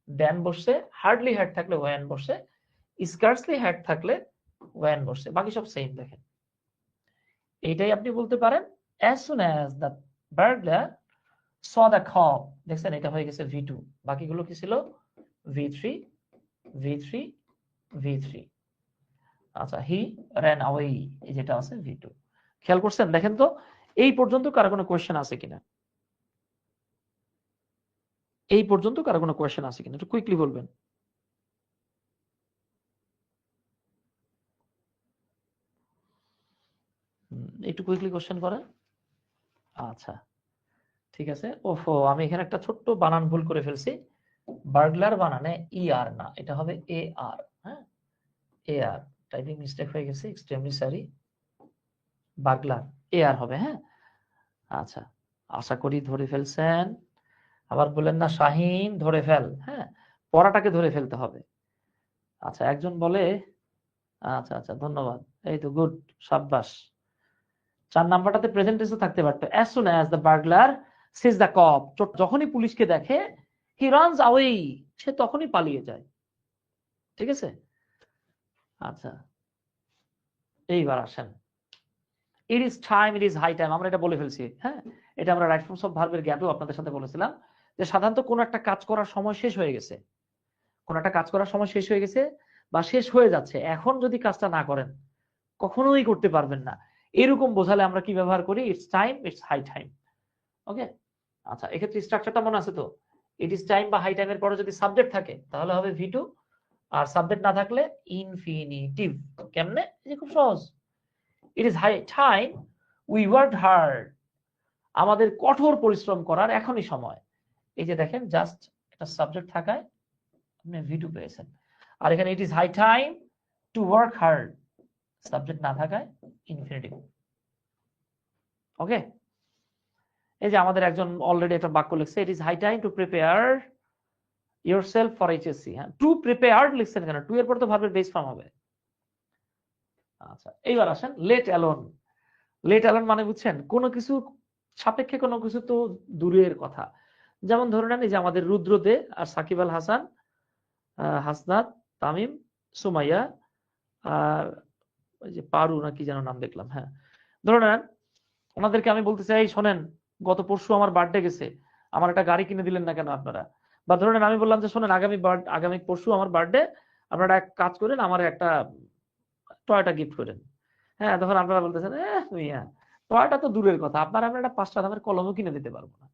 দেন বসছে, হার্ডলি হ্যাড থাকলে ওয়েন বসে, স্কার্সলি হ্যাড থাকলে ওয়েন বসছে। বাকি সব সেম। দেখেন, এইটাই আপনি বলতে পারেন as soon as the burglar saw the cop। দেখছেন, এটা হয়ে গেছে V2। বাকিগুলো কি ছিল? V3, V3, V3। আচ্ছা, হি ran away, এই যেটা আছে V2। খেয়াল করছেন? দেখেন তো এই পর্যন্ত কারো কোনো কোয়েশ্চেন আছে কিনা, এই পর্যন্ত কারো কোনো কোয়েশ্চেন আছে কিনা, একটু কুইকলি বলবেন। একটু কুইকলি কোয়েশ্চেন করেন। আচ্ছা, ঠিক আছে। ওহো, আমি এখানে একটা ছোট্ট বানান ভুল করে ফেলছি। বার্গলার বানানে ER না, এটা হবে AR। হ্যাঁ, AR, টাইপিং মিস্টেক হয়ে গেছে, এক্সট্রিমলি সরি। বার্গলার, AR হবে। হ্যাঁ, আচ্ছা, আশা করি ধরে ফেলছেন। আবার বলেন না শাহিন ধরে ফেল। হ্যাঁ, পড়াটাকে ধরে ফেলতে হবে। আচ্ছা, একজন বলে, আচ্ছা আচ্ছা, ধন্যবাদ, এই তো গুড, সাব্বাস। 4 নাম্বারটাতে প্রেজেন্ট টেন্সে থাকতে পারতো, as soon as the burglar sees the cop, যখনই পুলিশকে দেখে he runs away, সে তখনই পালিয়ে যায়। ঠিক আছে, আচ্ছা, এইবার আসেন, it is time, it is high time, আমরা এটা বলে ফেলছি। হ্যাঁ, এটা আমরা রাইট ফর্মস অফ ভার্বের গ্যাপেও আপনাদের সাথে বলেছিলাম যে সাধারণত কোন একটা কাজ করার সময় শেষ হয়ে গেছে, কোন একটা কাজ করার সময় শেষ হয়ে গেছে বা শেষ হয়ে যাচ্ছে, এখন যদি কাজটা না করেন কখনোই করতে পারবেন না, এরকম বোঝালে আমরা কি ব্যবহার করি? It's time, it's high time. Okay, আচ্ছা, এক্ষেত্রে স্ট্রাকচারটা মনে আছে তো? ইট ইজ টাইম বা হাই টাইমের পরে যদি সাবজেক্ট থাকে তাহলে হবে V2, আর সাবজেক্ট না থাকলে ইনফিনিটিভ। কেমনে? এই যে খুব সহজ, it is high time we worked hard, আমাদের কঠোর পরিশ্রম করার এখনই সময়। এই যে দেখেন, জাস্ট একটা সাবজেক্ট থাকায় আপনি V2 পেয়েছেন, আর এখানে it is high time to work hard, subject না থাকায় ইনফিনিটিভ। ওকে, এই যে আমাদের একজন অলরেডি একটা বাক্য লিখছে, it is high time to prepare yourself for HSC। হ্যাঁ, টু প্রিপেয়ার্ড লিখছেন কেন? টু এর পর তো ভার্বের বেস ফর্ম হবে। আচ্ছা, এইবার আসেন লেট অ্যালোন। লেট অ্যালোন মানে বুঝছেন, কোনো কিছু সাপেক্ষে কোনো কিছু তো দূরের কথা। যেমন ধরে নেন এই যে আমাদের রুদ্র দে আর সাকিব আল হাসান, হাসনাত, তামিম, সুমাইয়া, আর ওই যে পারু না কি যেন নাম দেখলাম। হ্যাঁ, ধরে নেন ওনাদেরকে আমি বলতে চাই, শোনেন গত পরশু আমার বার্থডে গেছে, আমার একটা গাড়ি কিনে দিলেন না কেন আপনারা? বা ধরে নেন আমি বললাম যে শোনেন আগামী পরশু আমার বার্থডে, আপনারা এক কাজ করেন, আমার একটা টয়টা গিফট করেন। হ্যাঁ, তখন আপনারা বলতেছেন মিয়া, টয়টা তো দূরের কথা, আপনারা আমরা একটা 5টা দামের কলমও কিনে দিতে পারবো না।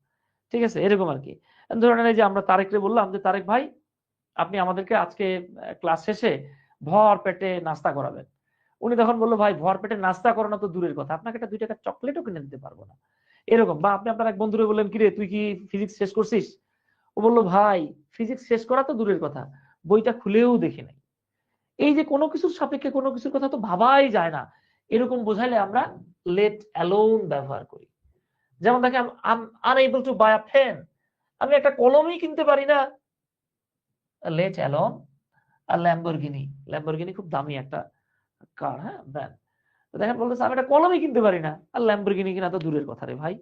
ঠিক আছে, এরকম আর কি। ধরে নেন এই যে আমরা তারেকরে বললাম যে তারেক ভাই, আপনি আমাদেরকে আজকে ক্লাস শেষে ভর পেটে নাস্তা করাবেন। উনি তখন বললো, ভাই ভর পেটে নাস্তা করানো তো দূরের কথা, আপনাকে একটা 2 টাকার চকলেটও কিনে দিতে পারবো না। এরকম। বা আপনি আপনার এক বন্ধুরে বললেন, কিরে তুই কি ফিজিক্স শেষ করছিস? ও বললো, ভাই ফিজিক্স শেষ করা তো দূরের কথা, বইটা খুলেও দেখি নাই। এই যে কোনো কিছুর সাপেক্ষে কোনো কিছুর কথা তো ভাবাই যায় না, এরকম বোঝাইলে আমরা লেট অ্যালোন ব্যবহার করি। যেমন দেখেন, I am unable to buy a pen, আমি একটা কলমই কিনতে পারি না, লেট অ্যালোন আর ল্যাম্বরগিনি। ল্যাম্বরগিনি খুব দামি একটা কার, হ্যাঁ, ব্র্যান্ড। দেখেন বলতেছে আমি একটা কলমই কিনতে পারি না, আর ল্যাম্বরগিনি কিনা তো দূরের কথা রে ভাই।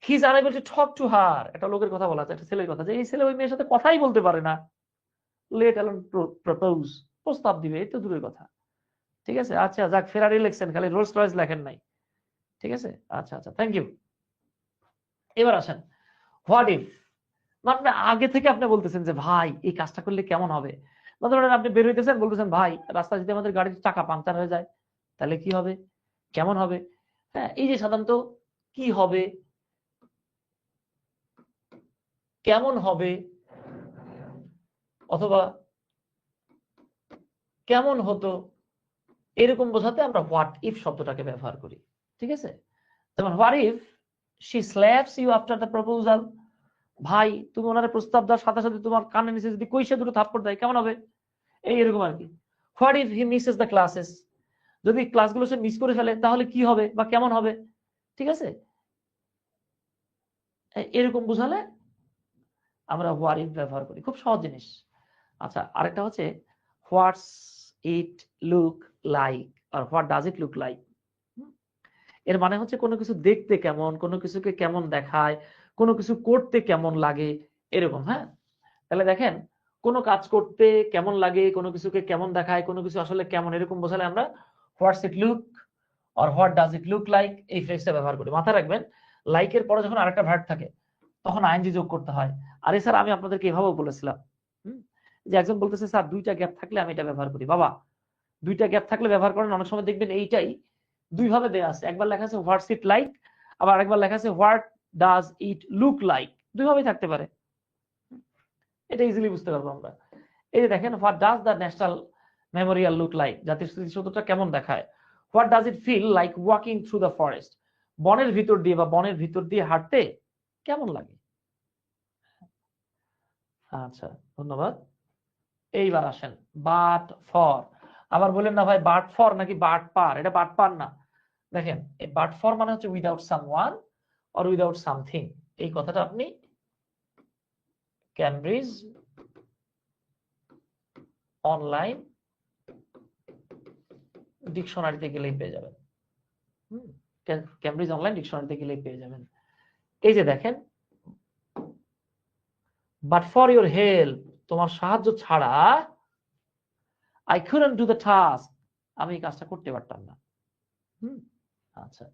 He is unable to talk to her, একটা লোকের কথা বলা আছে, একটা ছেলের কথা, যে এই ছেলে ওই মেয়ের সাথে কথাই বলতে পারে না, লেট অ্যালোন প্রপোজ, প্রস্তাব দিবে, এই তো দূরের কথা। ঠিক আছে, আচ্ছা যাক, ফেরারি লেখছেন, খালি রোলস রয়েস লেখেন নাই। ঠিক আছে, আচ্ছা আচ্ছা, থ্যাংক ইউ। এবার আসেন হোয়াট ইফ, মানে আগে থেকে আপনি বলতেছেন যে ভাই এই কাজটা করলে কেমন হবে। বা ধরেন আপনি বের হইতেছেন, বলতেছেন ভাই রাস্তায় যদি আমাদের গাড়ির চাকা পাংচার হয়ে যায় তাহলে কি হবে, কেমন হবে? হ্যাঁ, এই যে সাধারণত কি হবে, কেমন হবে, অথবা কেমন হতো, এরকম বোঝাতে আমরা হোয়াট ইফ শব্দটাকে ব্যবহার করি। ঠিক আছে, যেমন what if she slaps you after the proposal, ভাই তুমি ওনার প্রস্তাব দেওয়ার সাথে সাথে তোমার কানে নিচে যদি কইসা দুটো থাপ্পড় দেয় কেমন হবে, এই এরকম আর কি। What if he Mrs the classes, যদি ক্লাসগুলো সে মিস করে ফেলে তাহলে কি হবে বা কেমন হবে। ঠিক আছে, এরকম বুঝালে আমরা হোয়াট ইফ ব্যবহার করি, খুব সহজ জিনিস। আচ্ছা, আরেকটা হচ্ছে হোয়াটস ইট লুক লাইক, আর what does it look like. এর মানে হচ্ছে কোনো কিছু দেখতে কেমন, কোনো কিছুকে কেমন দেখায়, কোনো কিছু করতে কেমন লাগে, এরকম। হ্যাঁ, তাহলে দেখেন, কোনো কাজ করতে কেমন লাগে, কোনো কিছুকে কেমন দেখায়, কোনো কিছু আসলে কেমন, এরকম বোঝালে আমরা হোয়াটস ইট লুক আর what does it look like এই ফ্রেজটা ব্যবহার করি। মাথায় রাখবেন, লাইকের পরে যখন আরেকটা ভার্ব থাকে তখন আইএনজি যোগ করতে হয়। আর স্যার আমি আপনাদেরকে এভাবেও বলেছিলাম, যে একজন বলতেছে স্যার 2টা গ্যাপ থাকলে আমি এটা ব্যবহার করি। বাবা 2টা গ্যাপ থাকলে ব্যবহার করেন, অনেক সময় দেখবেন এইটাই 2 ভাবে দেয়া আছে, একবার লেখা আছে হোয়াটস ইট লাইক, আবার আরেকবার লেখা আছে what does it look like, 2 ভাবেই থাকতে পারে। এটা ইজিলি বুঝতে পারবো আমরা। এই যে দেখেন, what does the national memorial look like, জাতীয় স্মৃতিসৌধটা কেমন দেখায়। What does it feel like walking through the forest, বনের ভিতর দিয়ে বা বনের ভিতর দিয়ে হাঁটতে কেমন লাগে। আচ্ছা, ধন্যবাদ। এইবার আসেন বাট ফর। আবার বলেন না ভাই বাট ফর নাকি বাট পার, এটা বাট পার না। দেখেন এই বাট ফর মানে হচ্ছে without someone or without something. এই কথাটা আপনি ক্যামব্রিজ অনলাইন ডিকশনারিতে গেলেই পেয়ে যাবেন। ক্যামব্রিজ অনলাইন ডিকশনারিতে গেলেই পেয়ে যাবেন। এই যে দেখেন বাট ফর ইউর হেল্প, তোমার সাহায্য ছাড়া I couldn't do the task, আমি এই কাজটা করতে পারতাম না। আচ্ছা,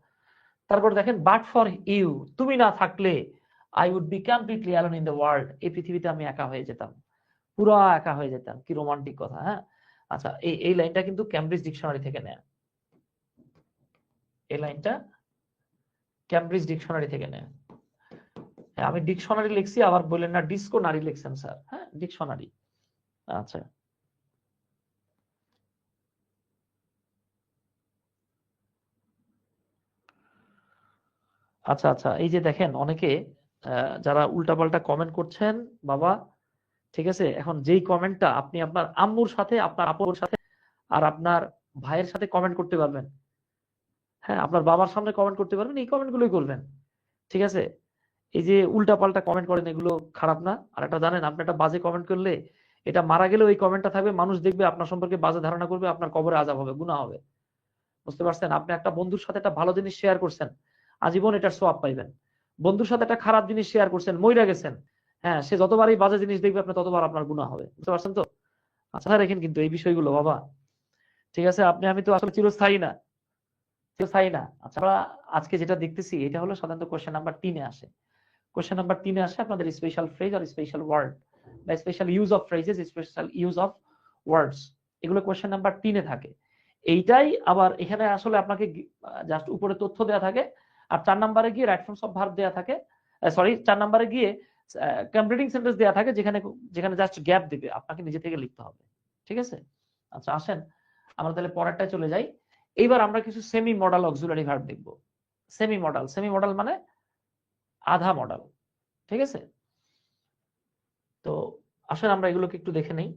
তারপর দেখেন বাট ফর ইউ, তুমি না থাকলে I would be completely alone in the world, এই পৃথিবীতে আমি একা হয়ে যেতাম, পুরো একা হয়ে যেতাম। কি রোমান্টিক কথা, হ্যাঁ। আচ্ছা, এই লাইনটা কিন্তু ক্যামব্রিজ ডিকশনারি থেকে নেয়া, এই লাইনটা ক্যামব্রিজ ডিকশনারি থেকে নেয়া। হ্যাঁ, আমি ডিকশনারি লিখছি, আবার বললেন না ডিসকো নারী লিখছেন স্যার। হ্যাঁ, ডিকশনারি। আচ্ছা, আচ্ছা, আচ্ছা, এই যে দেখেন অনেকে যারা উল্টাপাল্টা কমেন্ট করছেন বাবা, ঠিক আছে, এখন যেই কমেন্টটা আপনি আপনার আম্মুর সাথে, আপনার আপুর সাথে আর আপনার ভাইয়ের সাথে কমেন্ট করতে পারবেন, হ্যাঁ, আপনার বাবার সামনে কমেন্ট করতে পারবেন, এই কমেন্টগুলোই করবেন, ঠিক আছে। এই যে উল্টাপাল্টা কমেন্ট করেন এগুলো খারাপ না। আর এটা জানেন, আপনি একটা বাজে কমেন্ট করলে এটা মারা গেলেও এই কমেন্টটা থাকবে, মানুষ দেখবে, আপনার সম্পর্কে বাজে ধারণা করবে, আপনার কবরে আযাব হবে, গুনাহ হবে। বুঝতে পারছেন? আপনি একটা বন্ধুর সাথে একটা ভালো জিনিস শেয়ার করছেন, আজীবন এটার সওয়াব পাইবেন। বন্ধুর সাথে একটা খারাপ জিনিস শেয়ার করছেন, মইরা গেছেন, হ্যাঁ, সে যতবারই বাজে জিনিস দেখবে আপনি ততবার আপনার গুনাহ হবে। বুঝতে পারছেন তো? আচ্ছা রেখেন কিন্তু এই বিষয়গুলো বাবা, ঠিক আছে। আমি তো আসলে চিরস্থায়ী না, চিরস্থায়ী না। আচ্ছা, আমরা আজকে যেটা দেখতেছি এটা হলো সাধারণত কোশ্চেন নাম্বার 3-এ আসে। কোশ্চেন নাম্বার 3-এ আসে আপনাদের স্পেশাল ফ্রেজ আর স্পেশাল ওয়ার্ড, বা special use of phrases, special use of words, এগুলো কোশ্চেন নাম্বার 3-এ থাকে। এইটাই আবার এখানে আসলে আপনাকে জাস্ট উপরে তথ্য দেয়া থাকে, আর 4 নম্বরে গিয়ে রাইট ফর্মস অফ ভার্ব দেয়া থাকে, সরি 4 নম্বরে গিয়ে কমপ্লিটিং সেন্টেন্স দেয়া থাকে, যেখানে যেখানে জাস্ট গ্যাপ দিবে, আপনাকে নিজে থেকে লিখতে হবে, ঠিক আছে। আচ্ছা আসেন আমরা তাহলে পরেরটায় চলে যাই। এইবার আমরা কিছু সেমি মডাল অক্সিলারি ভার্ব দেখব। সেমি মডাল মানে আধা মডাল, ঠিক আছে। তো আসেন আমরা এগুলোকে একটু দেখে নেই,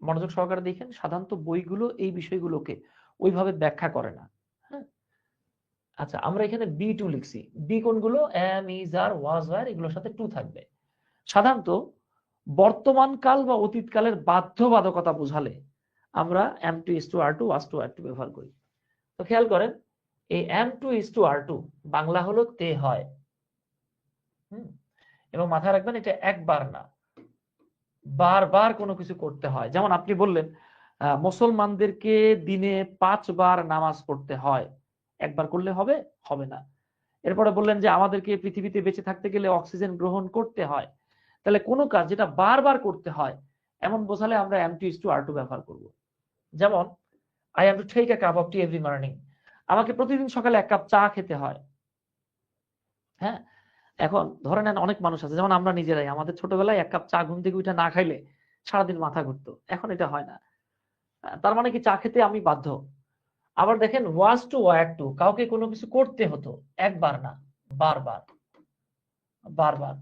মনোযোগ সহকারে দেখেন। সাধারণত বইগুলো এই বিষয়গুলোকে ওইভাবে ব্যাখ্যা করে না, হ্যাঁ। আচ্ছা, আমরা এখানে বি টু লিখছি, বি কোনগুলো? Am, is, are, was, were, এগুলোর সাথে টু থাকবে। সাধারণত বর্তমান কাল বা অতীত কালের বাধ্যবাধকতা বোঝালে আমরা am to is to are to, was to are to ব্যবহার করি। তো খেয়াল করেন, এই am to is to are to বাংলা হলো তে হয়, এবং মাথায় রাখবেন এটা একবার না, বারবার কোনো কিছু করতে হয়। যেমন আপনি বললেন মুসলমানদেরকে দিনে 5 বার নামাজ পড়তে হয়, একবার করলে হবে? হবে না। এরপরে বললেন যে আমাদেরকে পৃথিবীতে বেঁচে থাকতে গেলে অক্সিজেন গ্রহণ করতে হয়। তাহলে কোনো কাজ যেটা বারবার করতে হয় এমন বোঝালে আমরা am to is to are to ব্যবহার করব। যেমন I have to take a cup of tea every morning, আমাকে প্রতিদিন সকালে 1 কাপ চা খেতে হয়, হ্যাঁ। এখন ধরে নেন অনেক মানুষ আছে, যেমন আমরা নিজেরাই, আমাদের ছোটবেলায় 1 কাপ চা ঘুম থেকে উঠে না খাইলে সারাদিন মাথা ঘুরতো, এখন এটা হয় না। তার মানে কি চা খেতে আমি বাধ্য। আবার দেখেন ওয়াজ টু ওয়ার টু, কাউকে কোনো কিছু করতে হতো, একবার না, বারবার, বারবার।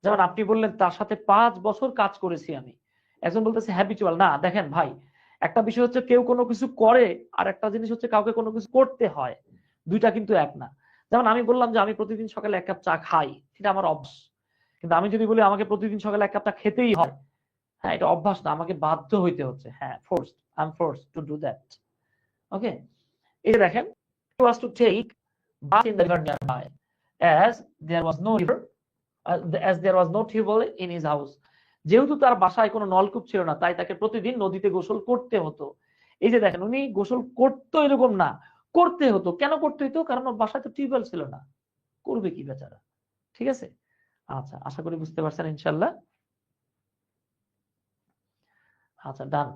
যেমন আপনি বললেন তার সাথে 5 বছর কাজ করেছি আমি, একজন বলতেছে হ্যাবিচুয়াল না। দেখেন ভাই, একটা বিষয় হচ্ছে কেউ কোনো কিছু করে, আর একটা জিনিস হচ্ছে কাউকে কোনো কিছু করতে হয়, দুইটা কিন্তু এক না। যেমন আমি বললাম যে আমি প্রতিদিন সকালে 1 কাপ চা খাই, এটা আমার অভ্যাস। কিন্তু আমি যদি বলি আমাকে প্রতিদিন সকালে 1 কাপ চা খেতেই হয়, হ্যাঁ, এটা অভ্যাস না, আমাকে বাধ্য হইতে হচ্ছে, হ্যাঁ, forced, I am forced to do that. Okay, এই যে দেখেন he was to take bath in the river nearby as there was no river, as there was no tubewell in his house, যেহেতু তার বাসায় কোনো নলকূপ ছিল না তাই তাকে প্রতিদিন নদীতে গোসল করতে হতো। এই যে দেখেন উনি গোসল করতো এরকম না, করতে হতো। কেন করতে হতো? কারণ ওর বাসায় তো টিউবওয়েল ছিল না, করবে কি বেচারা, ঠিক আছে। আচ্ছা, আশা করি বুঝতে পারছেন ইনশাল্লাহ। আচ্ছা ডান।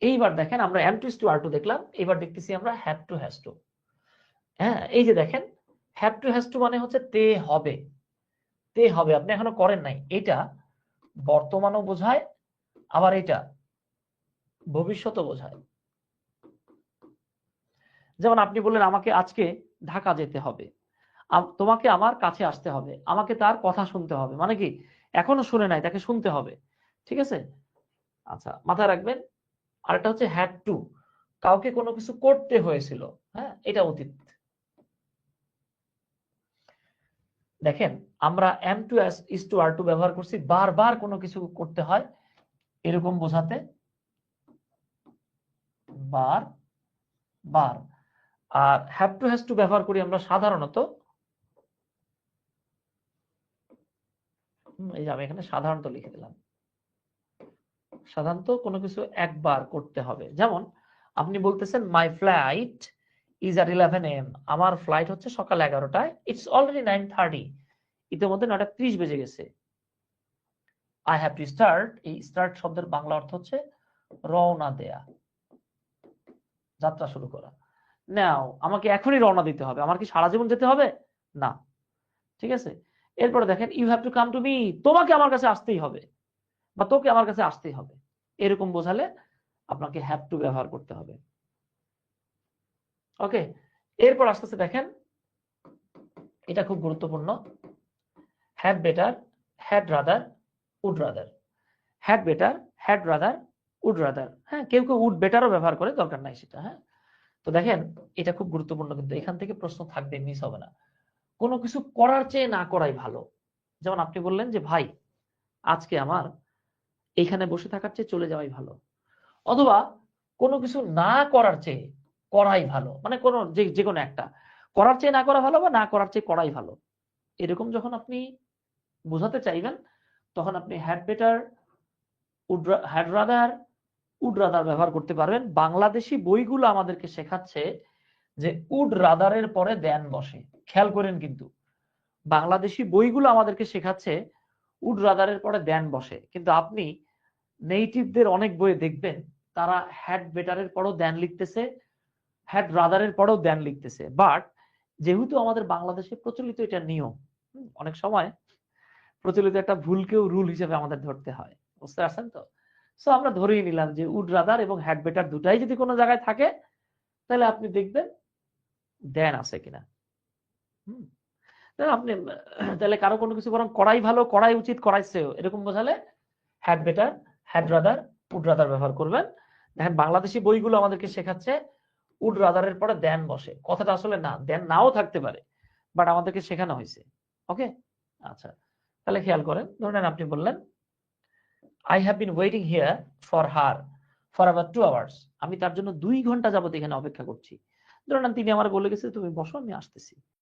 এইবার দেখেন আমরা am to is to are to দেখলাম, এবার দেখতেছি আমরা হ্যাভ টু হ্যাজ টু। হ্যাঁ, এই যে দেখেন হ্যাভ টু হ্যাজ টু মানে হচ্ছে তে হবে, তে হবে, আপনি এখনো করেন নাই, এটা বর্তমানও বোঝায়, আবার এটা ভবিষ্যৎও বোঝায়। যেমন আপনি বললেন আমাকে আজকে ঢাকা যেতে হবে, তোমাকে আমার কাছে আসতে হবে, আমাকে তার কথা শুনতে হবে, মানে কি এখনো শুনে নাই, তাকে শুনতে হবে, ঠিক আছে। আচ্ছা, মাথায় রাখবেন। আরেকটা হচ্ছে হ্যাড টু, কাউকে কোনো কিছু করতে হয়েছিল। হ্যাঁ, এটা অতীত। দেখেন, আমরা am to as is to are to ব্যবহার করছি বারবার কোনো কিছু করতে হয় এরকম বোঝাতে, বার বার। আর have to has to ব্যবহার করি আমরা সাধারণত, এই যে আমি এখানে সাধারণত লিখে দিলাম, সাধারণত কোনো কিছু একবার করতে হবে। যেমন আপনি বলতেছেন মাই ফ্লাইট ইজ at 11 AM, আমার ফ্লাইট হচ্ছে সকাল 11টায়, ইটস অলরেডি 9:30, ইতিমধ্যে 9:30 বেজে গেছে। আই হ্যাভ টু স্টার্ট, এই স্টার্ট শব্দের বাংলা অর্থ হচ্ছে রওনা দেয়া, যাত্রা শুরু করা। নাও, আমাকে এখনই রওনা দিতে হবে। আমার কি সারা জীবন যেতে হবে? না, ঠিক আছে। এরপরে দেখেন you have to come to me, তোমাকে আমার কাছে আসতেই হবে, বা তোকে আমার কাছে আসতেই হবে, এরকম বোঝালে আপনাকে হ্যাভ টু ব্যবহার করতে হবে। ওকে, এরপর আসতেছে দেখেন, এটা খুব গুরুত্বপূর্ণ, had better, had rather, would rather. Had better, had rather, would rather. হ্যাঁ, কেউ কেউ উড বেটারও ব্যবহার করে, দরকার নাই সেটা। হ্যাঁ, তো দেখেন এটা খুব গুরুত্বপূর্ণ, কিন্তু এখান থেকে প্রশ্ন থাকবে, মিস হবে না। কোনো কিছু করার চেয়ে না করাই ভালো। যেমন আপনি বললেন যে ভাই আজকে আমার এইখানে বসে থাকার চেয়ে চলে যাওয়াই ভালো, অথবা কোনো কিছু না করার চেয়ে করাই ভালো, মানে কোনো যে কোনো একটা, করার চেয়ে না করা ভালো বা না করার চেয়ে করাই ভালো, এরকম যখন আপনি বোঝাতে চাইবেন তখন আপনি had better, had rather, would rather ব্যবহার করতে পারবেন। বাংলাদেশি বইগুলো আমাদেরকে শেখাচ্ছে যে উড রাদারের পরে দেন বসে। খেয়াল করেন, কিন্তু বাংলাদেশি বইগুলো আমাদেরকে শেখাচ্ছে উড রাদারের পরে দেন বসে, কিন্তু আপনি নেটিভদের অনেক বইয়ে দেখবেন তারা হ্যাড বেটারের পরেও দেন লিখতেছে, হ্যাড রাদারের পরেও দেন লিখতেছে। বাট যেহেতু আমাদের বাংলাদেশে প্রচলিত এটা নিয়ম, অনেক সময় প্রচলিত একটা ভুলকেও রুল হিসেবে আমাদের ধরতে হয়, বুঝতে পারছেন তো? সো আমরা ধরেই নিলাম যে উড রাদার এবং হ্যাড বেটার দুটাই যদি কোনো জায়গায় থাকে তাহলে আপনি দেখবেন দেন আছে কিনা। আপনি তাহলে কারো কোনো কিছু বরং করাই ভালো, করাই উচিত, করাই শ্রেয়, এরকম বোঝালে had better, had rather, would rather ব্যবহার করবেন। দেখেন বাংলাদেশি বইগুলো আমাদেরকে শেখাচ্ছে উড রাদারের পরে দেন বসে। কথাটা আসলে না, দেন নাও থাকতে পারে, বাট আমাদেরকে শেখানো হয়েছে। ওকে, আচ্ছা, তাহলে খেয়াল করেন, ধরেন আপনি বললেন I have been waiting here for her for about 2 hours, আমি তার জন্য 2 ঘন্টা যাবত এখানে অপেক্ষা করছি। ধরেন তিনি আমার বলে গেছে তুমি বসো, আমি আসতেছি।